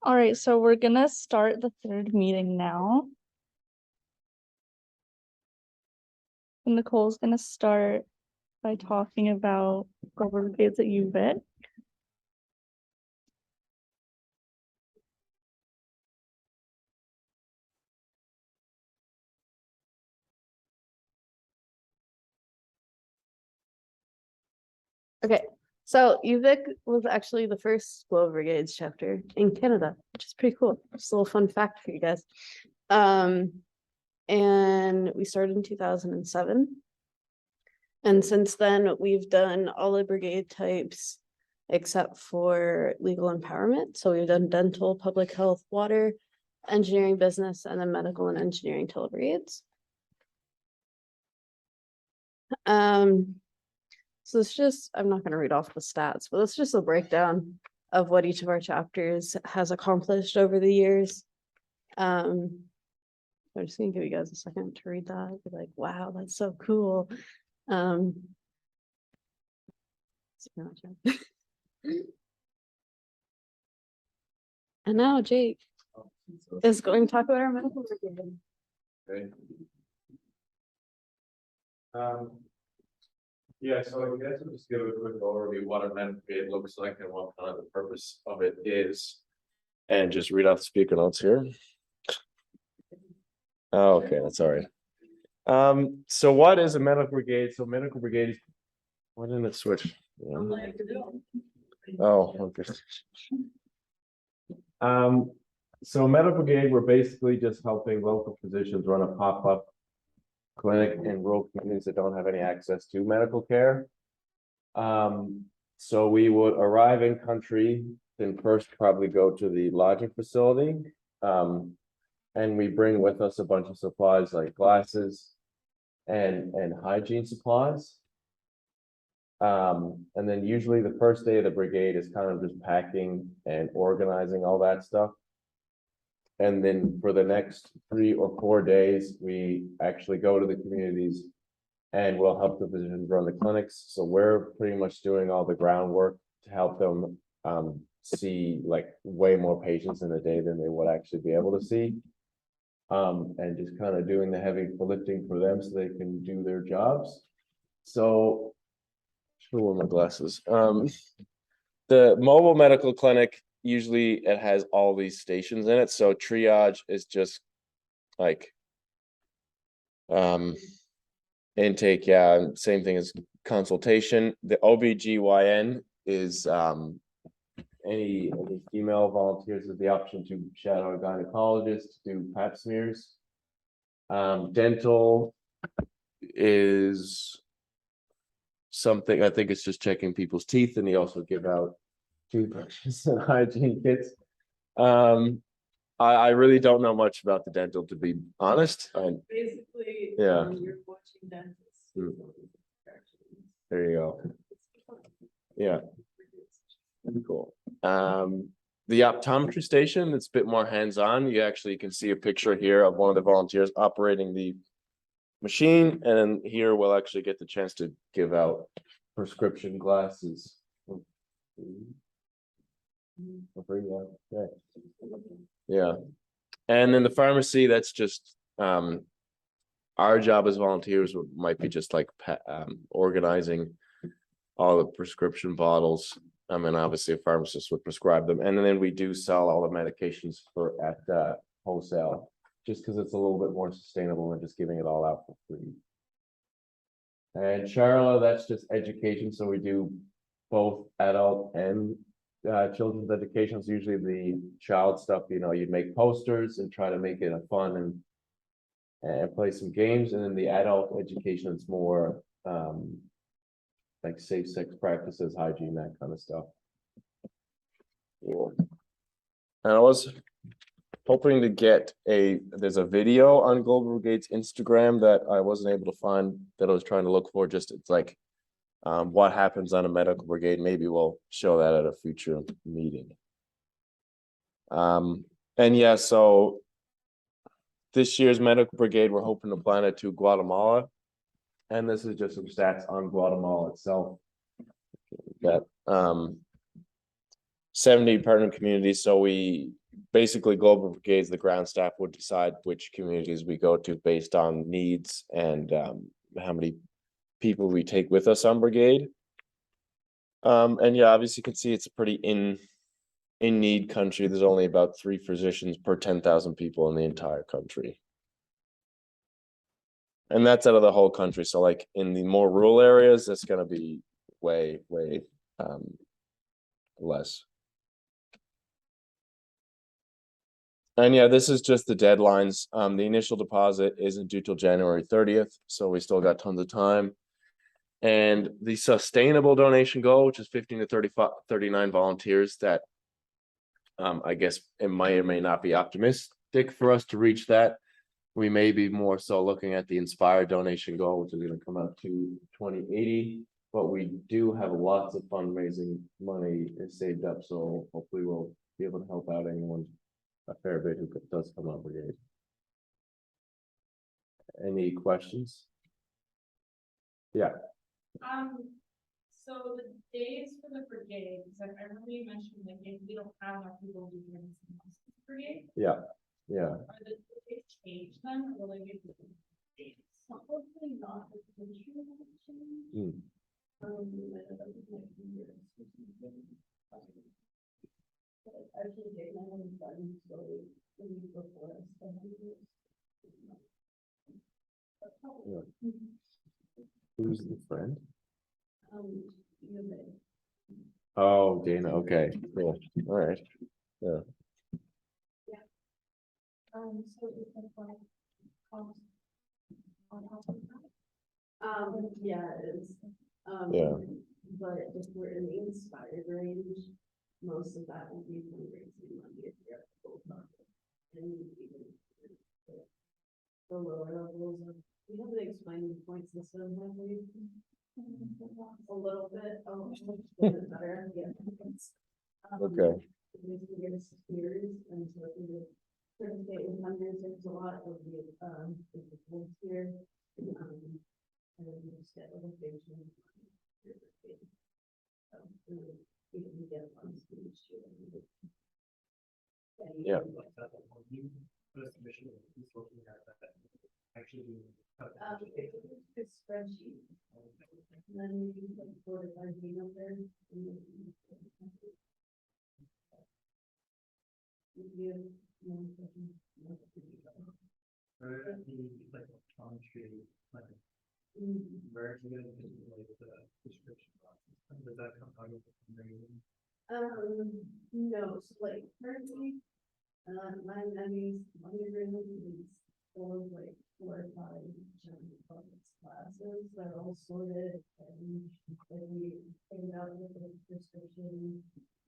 All right, so we're gonna start the third meeting now. And Nicole's gonna start by talking about Global Brigades at UVic. Okay, so UVic was actually the first Global Brigades chapter in Canada, which is pretty cool. Just a little fun fact for you guys. And we started in 2007. And since then, we've done all the brigade types except for legal empowerment. So we've done dental, public health, water, engineering, business, and then medical and engineering telebrigades. So it's just, I'm not going to read off the stats, but it's just a breakdown of what each of our chapters has accomplished over the years. I'm just gonna give you guys a second to read that. Be like, wow, that's so cool. That's pretty much it. And now Jake is going to talk about our medical brigade. Okay. Yeah, so I guess I'll just give a quick overview of what a medical brigade looks like and what kind of the purpose of it is. And just read out the speaker notes here. Oh, okay, that's all right. So what is a medical brigade? So medical brigade, why didn't it switch? Yeah. Oh, okay. So medical brigade, we're basically just helping local physicians run a pop-up clinic in rural communities that don't have any access to medical care. So we would arrive in country, then first probably go to the lodging facility. And we bring with us a bunch of supplies like glasses and hygiene supplies. And then usually the first day of the brigade is kind of just packing and organizing all that stuff. And then for the next 3 or 4 days, we actually go to the communities and we'll help the physicians run the clinics. So we're pretty much doing all the groundwork to help them see like way more patients in a day than they would actually be able to see. And just kind of doing the heavy lifting for them so they can do their jobs. So, should wear my glasses. The mobile medical clinic, usually it has all these stations in it. So triage is just like intake, yeah, same thing as consultation. The OBGYN is any female volunteers with the option to shadow a gynecologist, do pap smears. Dental is something, I think it's just checking people's teeth, and they also give out toothbrushes and hygiene kits. I really don't know much about the dental, to be honest. Basically, Yeah. You're watching dentists. There you go. Yeah. Cool. The optometry station, it's a bit more hands-on. You actually can see a picture here of one of the volunteers operating the machine, and then here we'll actually get the chance to give out prescription glasses. I'll bring that. Okay. Yeah. And then the pharmacy, that's just our job as volunteers might be just like organizing all the prescription bottles. And obviously a pharmacist would prescribe them. And then we do sell all the medications at wholesale, just because it's a little bit more sustainable than just giving it all out for free. And Charla, that's just education. So we do both adult and children's education. So usually the child stuff, you know, you make posters and try to make it a fun and play some games. And then the adult education is more like safe sex practices, hygiene, that kind of stuff. Cool. And I was hoping to get there's a video on Global Brigade's Instagram that I wasn't able to find, that I was trying to look for. Just it's like what happens on a medical brigade. Maybe we'll show that at a future meeting. And yeah, so this year's medical brigade, we're hoping to plan it to Guatemala. And this is just some stats on Guatemala itself. That 70 partner communities, so we basically Global Brigades, the ground staff would decide which communities we go to based on needs and how many people we take with us on brigade. And yeah, obviously you can see it's a pretty in need country. There's only about 3 physicians per 10,000 people in the entire country. And that's out of the whole country. So like in the more rural areas, that's gonna be way less. And yeah, this is just the deadlines. The initial deposit isn't due till January 30th, so we still got tons of time. And the sustainable donation goal, which is 15 to 39 volunteers, that I guess it may or may not be optimistic for us to reach that. We may be more so looking at the Inspire donation goal, which is going to come out to 2080. But we do have lots of fundraising money saved up, so hopefully we'll be able to help out anyone a fair bit who does come on brigade. Any questions? Yeah. So the days for the brigade, because I remember you mentioned like if we don't have enough people to do this brigade, Yeah. are the days change then, or will they be different dates? Hopefully not. Mm. Actually, they haven't done so the week before us. Who's the friend? You may. Oh, Dana. Okay, cool. All right. Yeah. So it's like cost on top of that? Yeah, it is. Yeah. But if we're in the inspired range, most of that will be fundraising money if you're at the full bucket. And even the lower levels of, we haven't explained the point system, have we? A little bit, a little bit better, yeah. Okay. Years, and so if you participate in hundreds, there's a lot of the, here. And then you just get a location. So, you can get on stage. Yeah. It's spreadsheet. And then you can put 4 to 5 up there. And then Where do you get the prescription process? Does that come out of the fundraising? no, so like currently, my nanny's undergrad is full of like 4 or 5 general public classes that are all sorted and then we figured out with the prescription.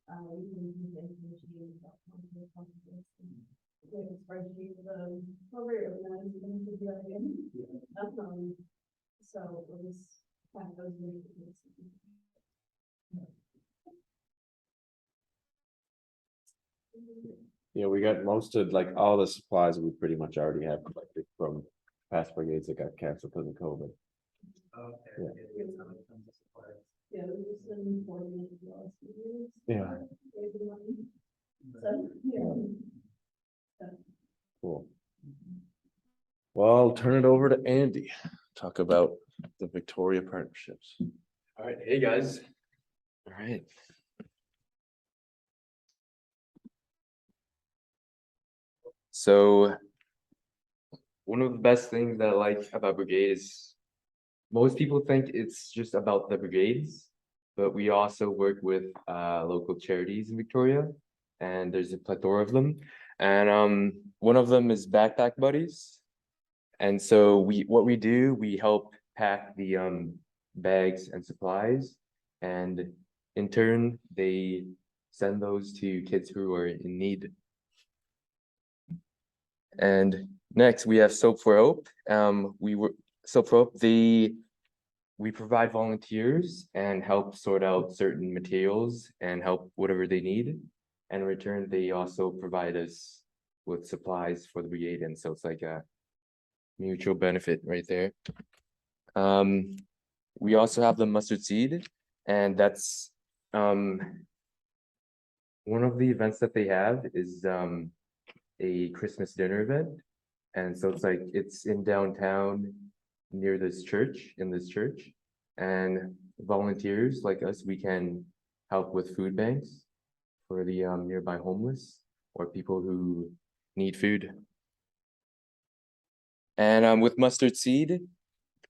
We can use information about the conference. We have a spreadsheet of how we're organized and to do that again. So it was kind of those ways. Yeah, we got most of like all the supplies we pretty much already have collected from past brigades that got canceled because of COVID. Okay. Yeah. It's not like tons of supplies. Yeah, we just didn't coordinate the last few years. Yeah. So, yeah. Cool. Well, I'll turn it over to Andy. Talk about the Victoria partnerships. All right, hey guys. All right. So one of the best things that I like about brigade is most people think it's just about the brigades, but we also work with local charities in Victoria, and there's a plethora of them. And one of them is Backpack Buddies. And so what we do, we help pack the bags and supplies, and in turn they send those to kids who are in need. And next we have Soap for Hope. Soap for Hope, we provide volunteers and help sort out certain materials and help whatever they need. And in return, they also provide us with supplies for the brigade, and so it's like a mutual benefit right there. We also have the mustard seed, and that's one of the events that they have is a Christmas dinner event. And so it's like, it's in downtown near in this church. And volunteers like us, we can help with food banks for the nearby homeless or people who need food. And with Mustard Seed,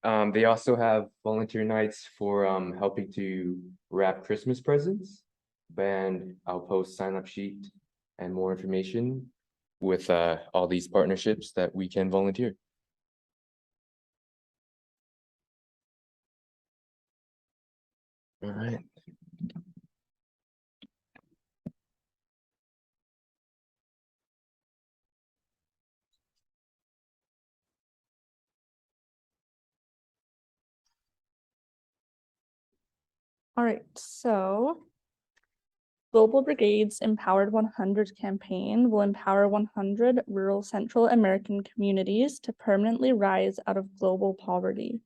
they also have volunteer nights for helping to wrap Christmas presents. And I'll post sign up sheet and more information with all these partnerships that we can volunteer. All right. All right, so Global Brigade's Empowered 100 campaign will empower 100 rural Central American communities to permanently rise out of global poverty.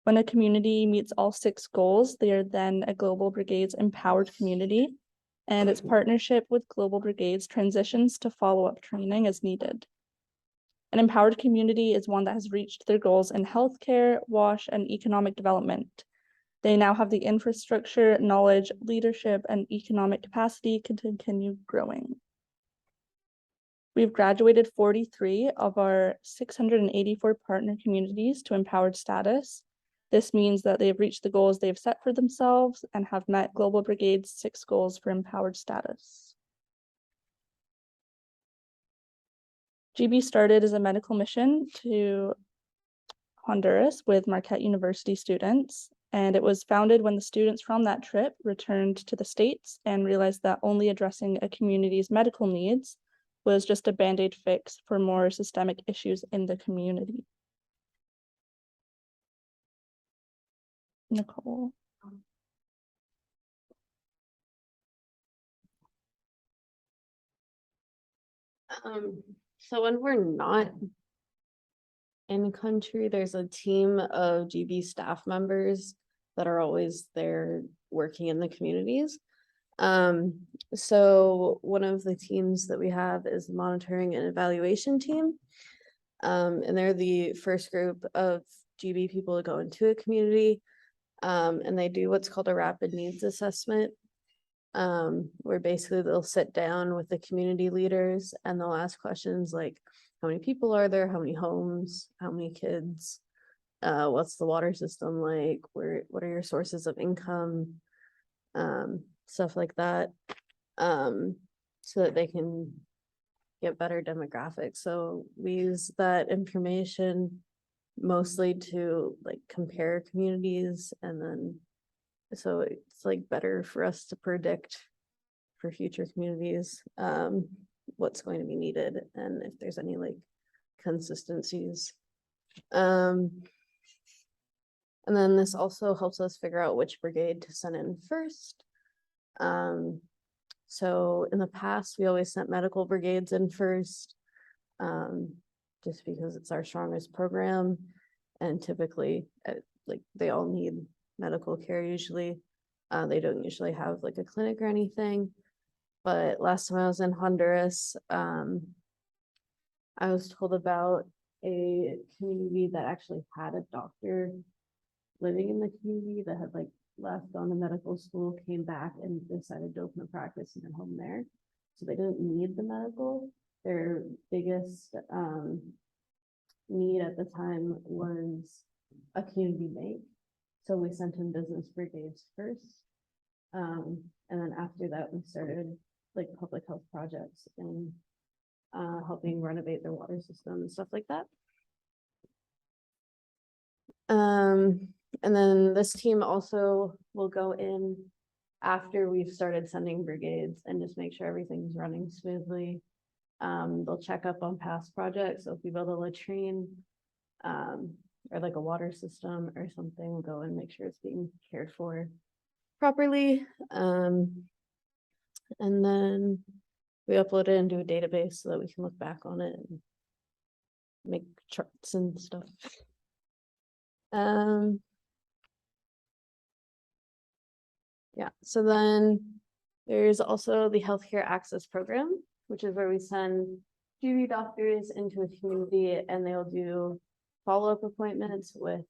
When a community meets all 6 goals, they are then a Global Brigade's empowered community, and its partnership with Global Brigades transitions to follow-up training as needed. An empowered community is one that has reached their goals in healthcare, WASH, and economic development. They now have the infrastructure, knowledge, leadership, and economic capacity to continue growing. We've graduated 43 of our 684 partner communities to empowered status. This means that they've reached the goals they've set for themselves and have met Global Brigade's 6 goals for empowered status. GB started as a medical mission to Honduras with Marquette University students, and it was founded when the students from that trip returned to the States and realized that only addressing a community's medical needs was just a band-aid fix for more systemic issues in the community. Nicole. So when we're not in country, there's a team of GB staff members that are always there working in the communities. So one of the teams that we have is the monitoring and evaluation team. And they're the first group of GB people to go into a community. And they do what's called a rapid needs assessment. Where basically they'll sit down with the community leaders and they'll ask questions like, how many people are there? How many homes? How many kids? What's the water system like? What are your sources of income? Stuff like that. So that they can get better demographics. So we use that information mostly to like compare communities, and then so it's like better for us to predict for future communities what's going to be needed and if there's any like consistencies. And then this also helps us figure out which brigade to send in first. So in the past, we always sent medical brigades in first, just because it's our strongest program, and typically like they all need medical care usually. They don't usually have like a clinic or anything. But last time I was in Honduras, I was told about a community that actually had a doctor living in the community that had like left on to medical school, came back and decided to open a practice in their home there. So they didn't need the medical. Their biggest need at the time was a community bank. So we sent in business brigades first. And then after that, we started like public health projects and helping renovate their water system and stuff like that. And then this team also will go in after we've started sending brigades and just make sure everything's running smoothly. They'll check up on past projects. So if we build a latrine, or like a water system or something, we'll go and make sure it's being cared for properly. And then we upload it into a database so that we can look back on it and make charts and stuff. Yeah, so then There's also the healthcare access program, which is where we send GP doctors into a community and they'll do follow-up appointments with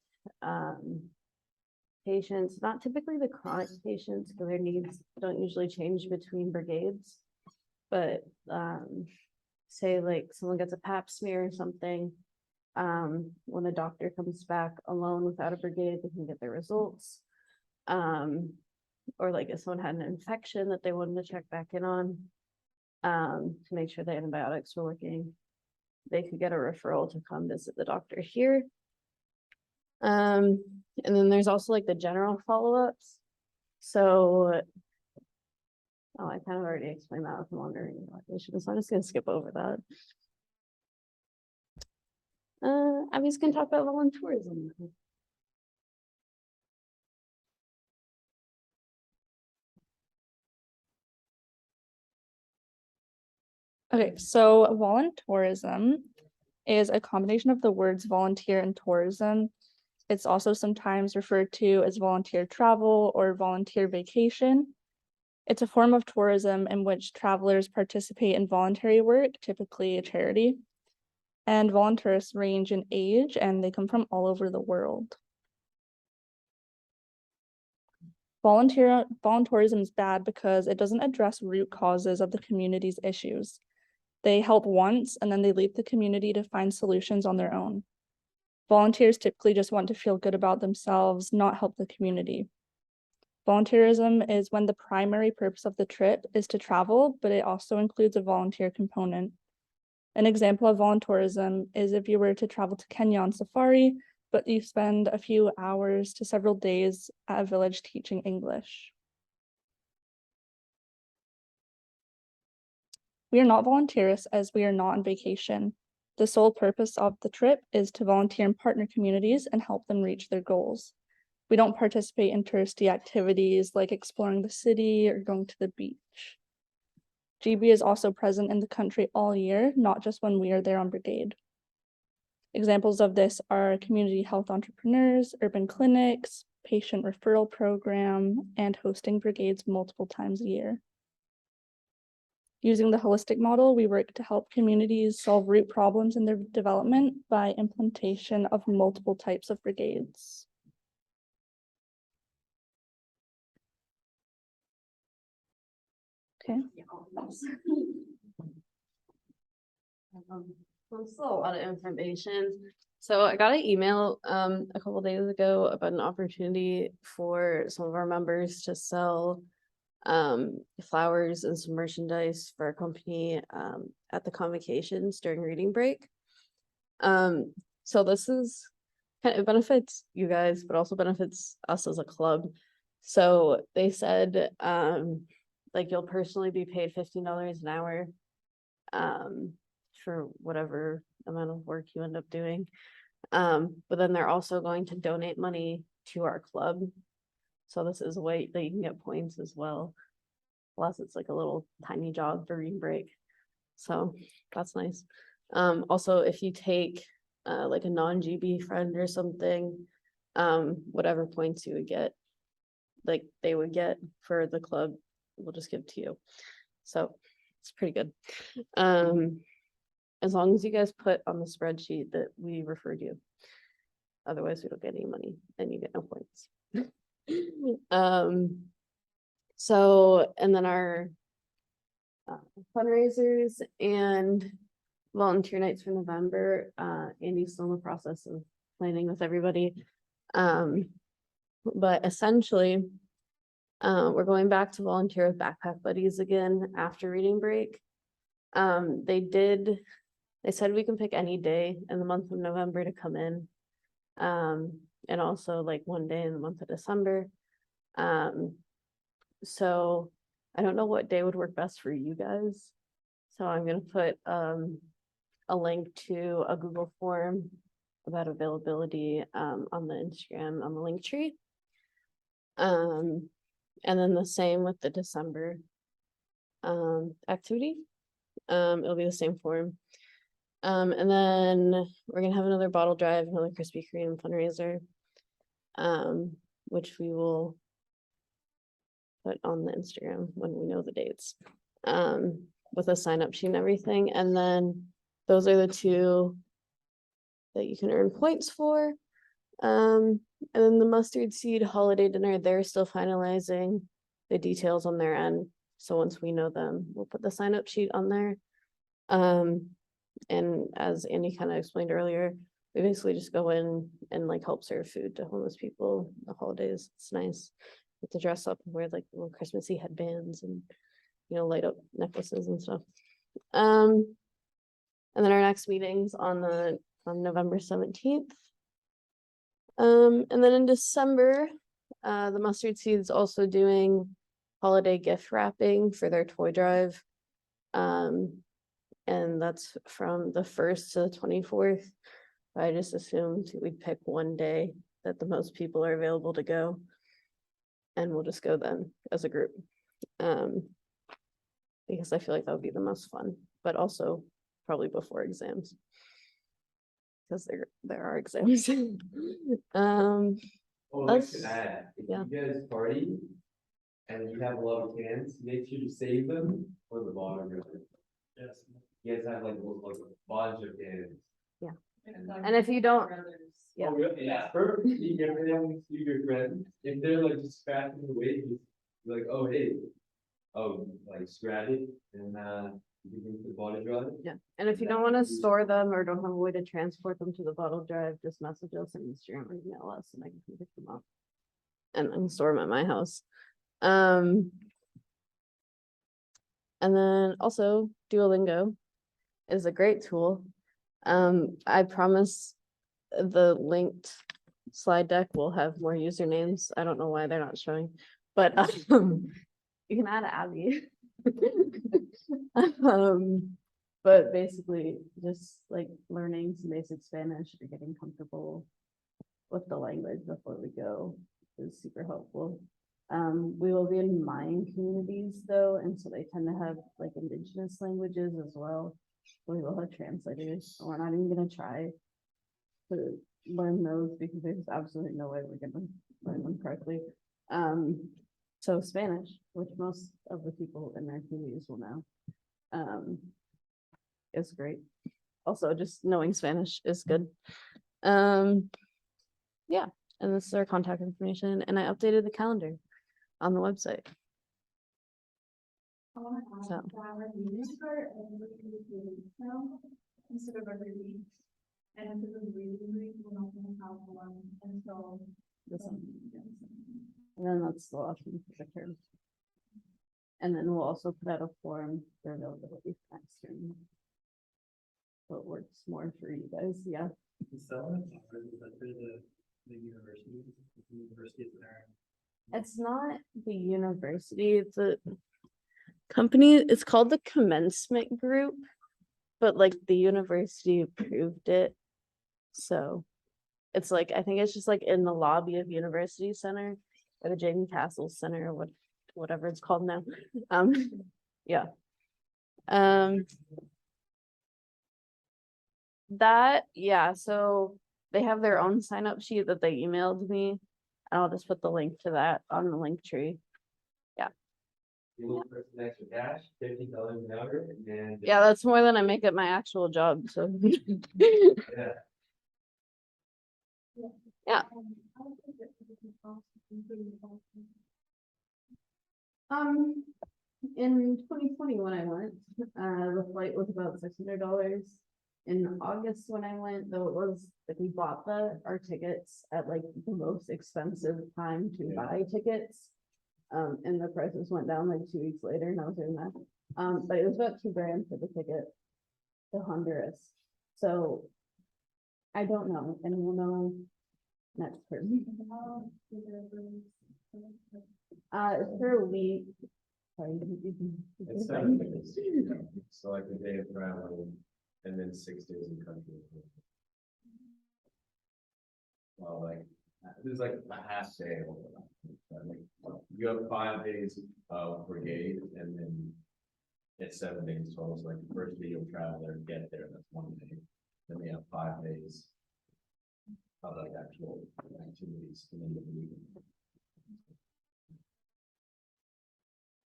patients, not typically the chronic patients, because their needs don't usually change between brigades. But say like someone gets a pap smear or something, when a doctor comes back alone without a brigade, they can get their results. Or like if someone had an infection that they wanted to check back in on, to make sure the antibiotics were working, they could get a referral to come visit the doctor here. And then there's also like the general follow-ups. So, oh, I kind of already explained that with monitoring evaluation, so I'm just gonna skip over that. I'm just gonna talk about volunteerism. Okay, so voluntourism is a combination of the words volunteer and tourism. It's also sometimes referred to as volunteer travel or volunteer vacation. It's a form of tourism in which travelers participate in voluntary work, typically a charity. And volunteers range in age and they come from all over the world. Volunteerism is bad because it doesn't address root causes of the community's issues. They help once and then they leave the community to find solutions on their own. Volunteers typically just want to feel good about themselves, not help the community. Volunteerism is when the primary purpose of the trip is to travel, but it also includes a volunteer component. An example of volunteerism is if you were to travel to Kenya on safari, but you spend a few hours to several days at a village teaching English. We are not volunteers as we are not on vacation. The sole purpose of the trip is to volunteer in partner communities and help them reach their goals. We don't participate in touristy activities like exploring the city or going to the beach. GB is also present in the country all year, not just when we are there on brigade. Examples of this are community health entrepreneurs, urban clinics, patient referral program, and hosting brigades multiple times a year. Using the holistic model, we work to help communities solve root problems in their development by implementation of multiple types of brigades. Okay. There's still a lot of information. So I got an email a couple days ago about an opportunity for some of our members to sell flowers and some merchandise for a company at the convocations during reading break. So this is kind of benefits you guys, but also benefits us as a club. So they said like you'll personally be paid $15 an hour for whatever amount of work you end up doing. But then they're also going to donate money to our club. So this is a way that you can get points as well. Plus it's like a little tiny job for reading break. So that's nice. Also, if you take like a non-GB friend or something, whatever points you would get, like they would get for the club, we'll just give to you. So it's pretty good. As long as you guys put on the spreadsheet that we referred you. Otherwise, we don't get any money and you get no points. So, and then our fundraisers and volunteer nights for November, Andy's still in the process of planning with everybody. But essentially, we're going back to volunteer with Backpack Buddies again after reading break. They said we can pick any day in the month of November to come in. And also like one day in the month of December. So I don't know what day would work best for you guys. So I'm gonna put a link to a Google form about availability on the Instagram on the link tree. And then the same with the December activity. It'll be the same form. And then we're gonna have another bottle drive, another Krispy Kreme fundraiser, which we will put on the Instagram when we know the dates. With a sign up sheet and everything, and then those are the two that you can earn points for. And then the mustard seed holiday dinner, they're still finalizing the details on their end. So once we know them, we'll put the sign up sheet on there. And as Andy kind of explained earlier, we basically just go in and like help serve food to homeless people the holidays. It's nice. Get to dress up and wear like little Christmassy headbands and, you know, light up necklaces and stuff. And then our next meeting's on November 17th. And then in December, the Mustard Seed's also doing holiday gift wrapping for their toy drive. And that's from the 1st to the 24th. I just assumed we'd pick one day that the most people are available to go. And we'll just go then as a group. Because I feel like that would be the most fun, but also probably before exams. Because there are exams. Oh, I Us- should add, if yeah. you guys party and you have a lot of cans, make sure to save them for the bottom. Yes. You guys have like a bunch of cans. And if you don't, yeah. Oh, really? Yeah, perfect. You get them to your friends. If they're like just scratching away, just be like, oh, hey. Oh, like scratch it and you can bring it to the bottom drive. Yeah, and if you don't want to store them or don't have a way to transport them to the bottle drive, just message us on Instagram or email us and I can pick them up. And store them at my house. And then also Duolingo is a great tool. I promise the linked slide deck will have more usernames. I don't know why they're not showing, but you can add Abby. But basically just like learning some basic Spanish or getting comfortable with the language before we go is super helpful. We will be in Mayan communities though, and so they tend to have like indigenous languages as well. We will have translators. We're not even gonna try to learn those because there's absolutely no way we're gonna learn them correctly. So Spanish, which most of the people in their communities will know, is great. Also, just knowing Spanish is good. Yeah, and this is our contact information, and I updated the calendar on the website. So. Instead of every week. And if it's a reading week, we're not gonna have one until. And then that's the last one for the term. And then we'll also put out a form for availability for next term. So it works more for you guys, yeah. Is that one, or is that for the university? The university is there. It's not the university, it's a company, it's called the Commencement Group. But like the university approved it. So it's like, I think it's just like in the lobby of University Center or the Jamie Castle Center, or whatever it's called now. Yeah. That, yeah, so they have their own sign up sheet that they emailed me. And I'll just put the link to that on the link tree. You look for some extra cash, $15 an hour, and. Yeah, that's more than I make at my actual job, so. Yeah. Yeah. In 2020 when I went, the flight was about $600. In August when I went, though, it was like we bought our tickets at like the most expensive time to buy tickets. And the prices went down like 2 weeks later, and I was doing that. But it was about $2,000 for the ticket to Honduras. So I don't know. Anyone know next person? It's for a week. Sorry. It's 7 days, so like a day of travel and then 6 days in country. Well, like, there's like a half day. Like, you have 5 days of brigade and then it's 7 days total. So like the first day you'll travel there and get there, that's 1 day. Then we have 5 days of like actual activities. And then the weekend.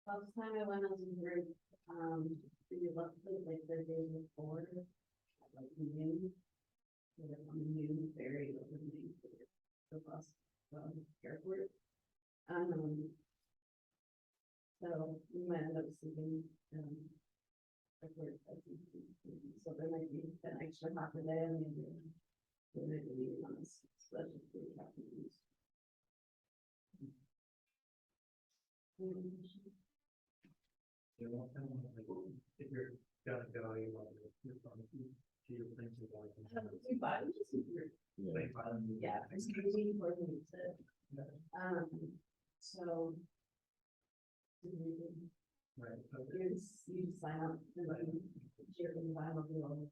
Last time I went as a group, we left like the day before, at, like noon. We were on the noon ferry overnight to the bus, airport. So we might end up sleeping, airport, so there might be an extra half a day and maybe. We might be leaving on this special food happenings. You know, kind of like, if you're gonna go, you want to, you're going to your things about. Yeah, it's crazy for me to, so. Right. You sign up, and then you're in the vinyl deal.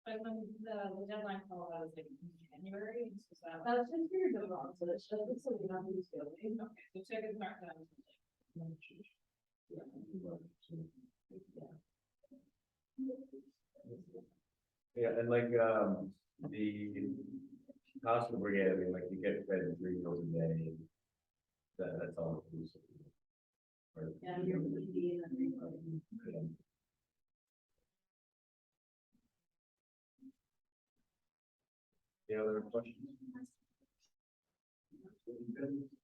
But when the deadline for that was like in January, so that. That's just your good on, so it's just, it's something I'm used to. Okay, so check it mark down. Yeah, and like, the hospital brigade, I mean, like, you get fed 3 meals a day. That's all inclusive. Right. Yeah, you're PD and everything. Yeah. Any other questions?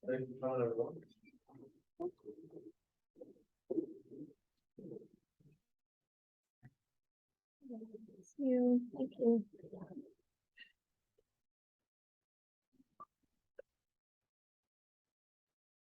Thank you, everyone. Thank you.